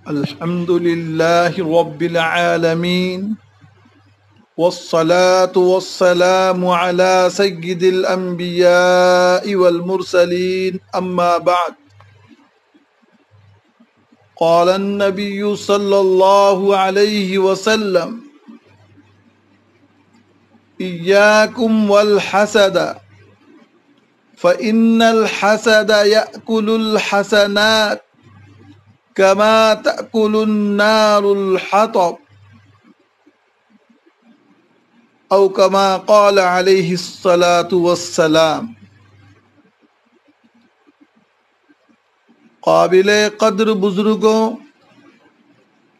الحمد لله رب العالمين والصلاة والسلام على سيد الأنبياء والمرسلين أما بعد قال النبي صلى الله عليه وسلم إياكم والحسد فإن الحسد يأكل الحسنات كما تأكل النار الحطب او كما قال علیہ الصلاة والسلام۔ قابل قدر بزرگوں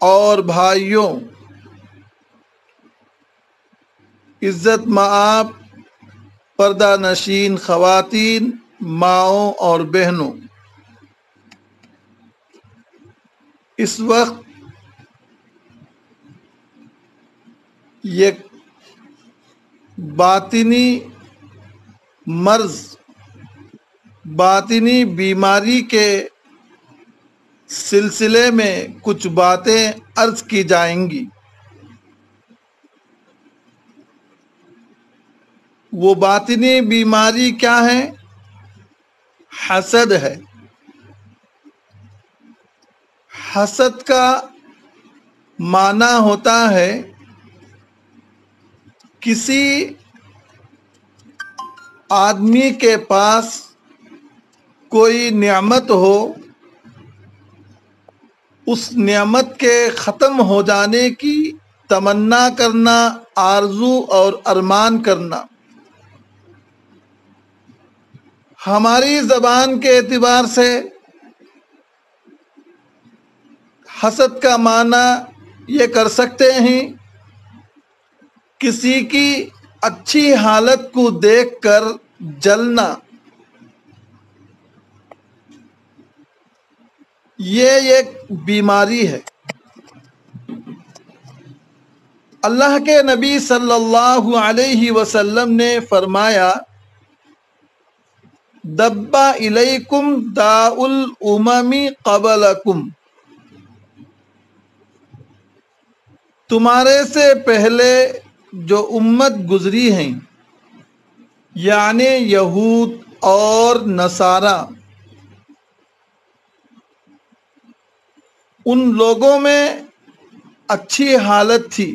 اور بھائیوں، عزت مآب پردہ نشین خواتین، ماؤں اور بہنوں، اس وقت یہ باطنی مرض، باطنی بیماری کے سلسلے میں کچھ باتیں عرض کی جائیں گی۔ وہ باطنی بیماری کیا ہے؟ حسد ہے۔ حسد کا معنی ہوتا ہے کسی آدمی کے پاس کوئی نعمت ہو، اس نعمت کے ختم ہو جانے کی تمنا کرنا، آرزو اور ارمان کرنا۔ ہماری زبان کے اعتبار سے حسد کا معنی یہ کر سکتے ہیں کسی کی اچھی حالت کو دیکھ کر جلنا۔ یہ ایک بیماری ہے۔ اللہ کے نبی صلی اللہ علیہ وسلم نے فرمایا، دب الیکم داء الامم قبلکم، تمہارے سے پہلے جو امت گزری ہیں، یعنی یہود اور نصارہ، ان لوگوں میں اچھی حالت تھی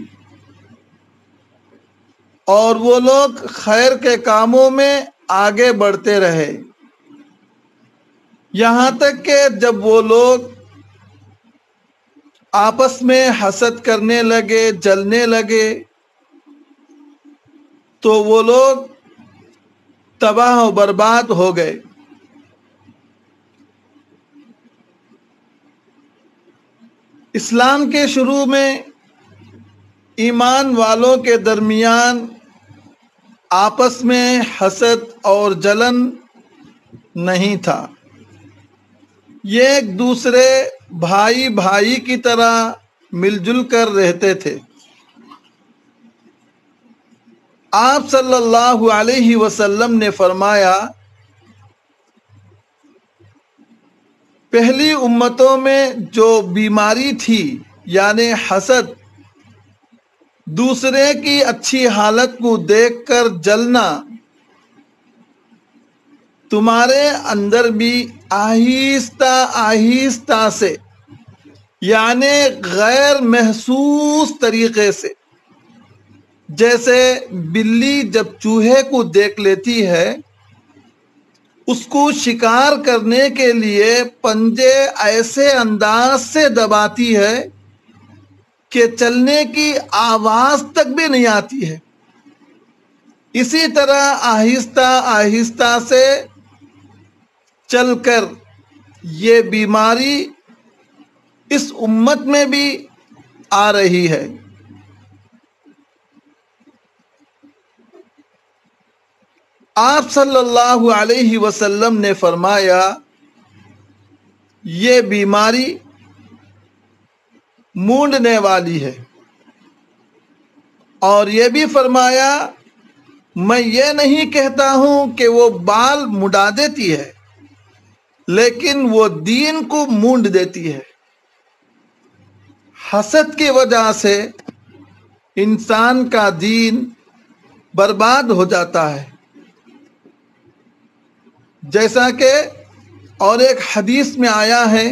اور وہ لوگ خیر کے کاموں میں آگے بڑھتے رہے، یہاں تک کہ جب وہ لوگ آپس میں حسد کرنے لگے، جلنے لگے، تو وہ لوگ تباہ و برباد ہو گئے۔ اسلام کے شروع میں ایمان والوں کے درمیان آپس میں حسد اور جلن نہیں تھا، یہ ایک دوسرے بھائی بھائی کی طرح مل جل کر رہتے تھے۔ آپ صلی اللہ علیہ وسلم نے فرمایا، پہلی امتوں میں جو بیماری تھی یعنی حسد، دوسرے کی اچھی حالت کو دیکھ کر جلنا، تمہارے اندر بھی آہستہ آہستہ سے، یعنی غیر محسوس طریقے سے، جیسے بلی جب چوہے کو دیکھ لیتی ہے، اس کو شکار کرنے کے لیے پنجے ایسے انداز سے دباتی ہے کہ چلنے کی آواز تک بھی نہیں آتی ہے، اسی طرح آہستہ آہستہ سے چل کر یہ بیماری اس امت میں بھی آ رہی ہے۔ آپ صلی اللہ علیہ وسلم نے فرمایا، یہ بیماری مونڈنے والی ہے، اور یہ بھی فرمایا، میں یہ نہیں کہتا ہوں کہ وہ بال مڈا دیتی ہے، لیکن وہ دین کو مونڈ دیتی ہے۔ حسد کی وجہ سے انسان کا دین برباد ہو جاتا ہے. جیسا کہ اور ایک حدیث میں آیا ہے،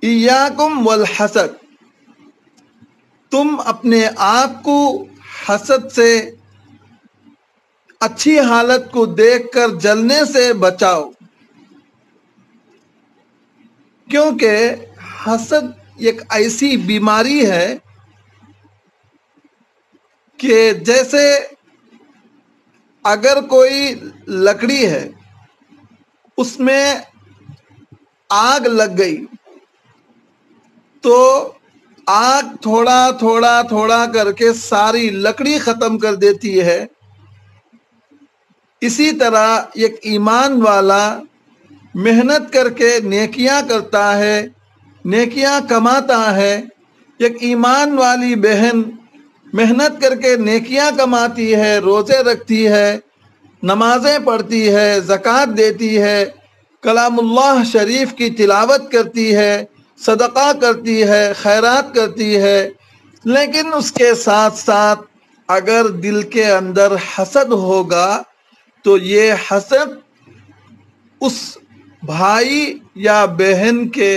ایاکم والحسد، تم اپنے آپ کو حسد سے، اچھی حالت کو دیکھ کر جلنے سے بچاؤ، کیونکہ حسد ایک ایسی بیماری ہے کہ جیسے اگر کوئی لکڑی ہے، اس میں آگ لگ گئی تو آگ تھوڑا تھوڑا تھوڑا کر کے ساری لکڑی ختم کر دیتی ہے. اسی طرح ایک ایمان والا محنت کر کے نیکیاں کرتا ہے، نیکیاں کماتا ہے. ایک ایمان والی بہن محنت کر کے نیکیاں کماتی ہے، روزے رکھتی ہے، نمازیں پڑھتی ہے، زکوٰۃ دیتی ہے، کلام اللہ شریف کی تلاوت کرتی ہے، صدقہ کرتی ہے، خیرات کرتی ہے، لیکن اس کے ساتھ ساتھ اگر دل کے اندر حسد ہوگا تو یہ حسد اس بھائی یا بہن کے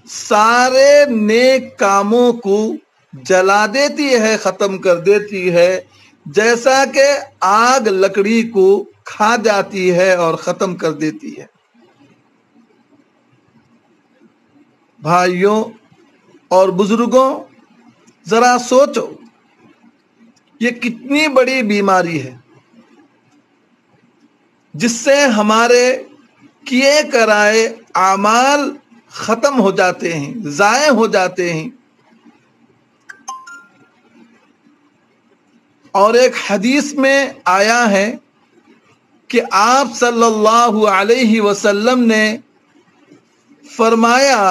سارے نیک کاموں کو جلا دیتی ہے، ختم کر دیتی ہے، جیسا کہ آگ لکڑی کو کھا جاتی ہے اور ختم کر دیتی ہے. بھائیوں اور بزرگوں، ذرا سوچو یہ کتنی بڑی بیماری ہے جس سے ہمارے کیے کرائے اعمال ختم ہو جاتے ہیں، ضائع ہو جاتے ہیں. اور ایک حدیث میں آیا ہے کہ آپ صلی اللہ علیہ وسلم نے فرمایا،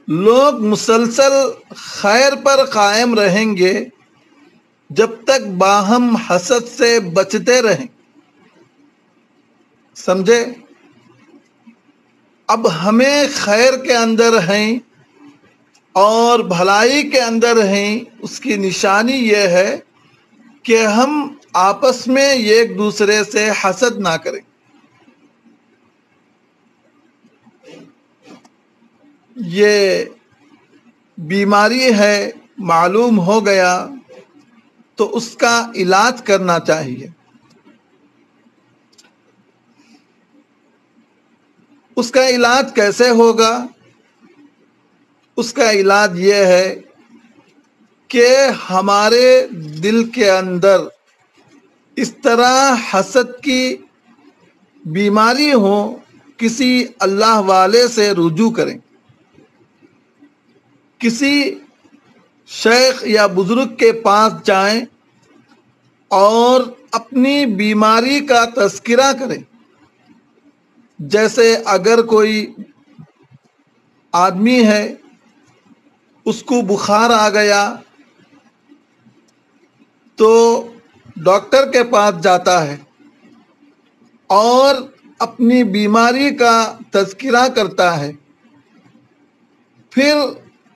لوگ مسلسل خیر پر قائم رہیں گے جب تک باہم حسد سے بچتے رہیں. سمجھے؟ اب ہمیں خیر کے اندر ہیں اور بھلائی کے اندر ہیں، اس کی نشانی یہ ہے کہ ہم آپس میں ایک دوسرے سے حسد نہ کریں. یہ بیماری ہے، معلوم ہو گیا تو اس کا علاج کرنا چاہیے. اس کا علاج کیسے ہوگا؟ اس کا علاج یہ ہے کہ ہمارے دل کے اندر اس طرح حسد کی بیماری ہو، کسی اللہ والے سے رجوع کریں، کسی شیخ یا بزرگ کے پاس جائیں اور اپنی بیماری کا تذکرہ کریں. جیسے اگر کوئی آدمی ہے، اس کو بخار آ گیا تو ڈاکٹر کے پاس جاتا ہے اور اپنی بیماری کا تذکرہ کرتا ہے. پھر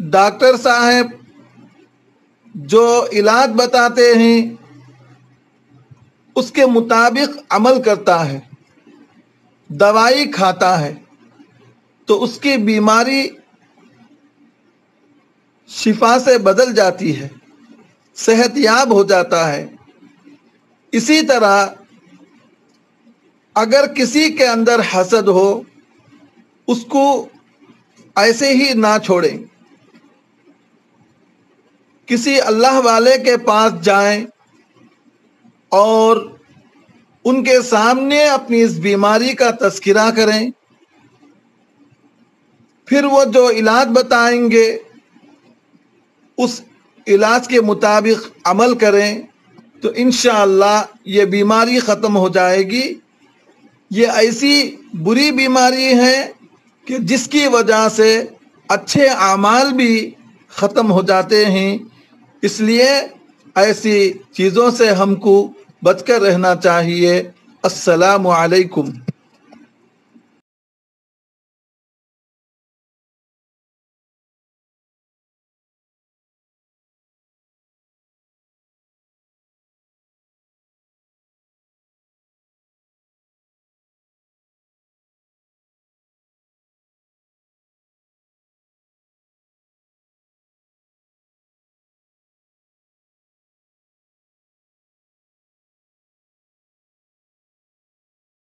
ڈاکٹر صاحب جو علاج بتاتے ہیں اس کے مطابق عمل کرتا ہے، دوائی کھاتا ہے، تو اس کی بیماری شفا سے بدل جاتی ہے، صحت یاب ہو جاتا ہے. اسی طرح اگر کسی کے اندر حسد ہو، اس کو ایسے ہی نہ چھوڑیں، کسی اللہ والے کے پاس جائیں اور ان کے سامنے اپنی اس بیماری کا تذکرہ کریں. پھر وہ جو علاج بتائیں گے اس علاج کے مطابق عمل کریں تو انشاءاللہ یہ بیماری ختم ہو جائے گی. یہ ایسی بری بیماری ہے کہ جس کی وجہ سے اچھے اعمال بھی ختم ہو جاتے ہیں. اس لیے ایسی چیزوں سے ہم کو بچ کر رہنا چاہیے۔ السلام علیکم۔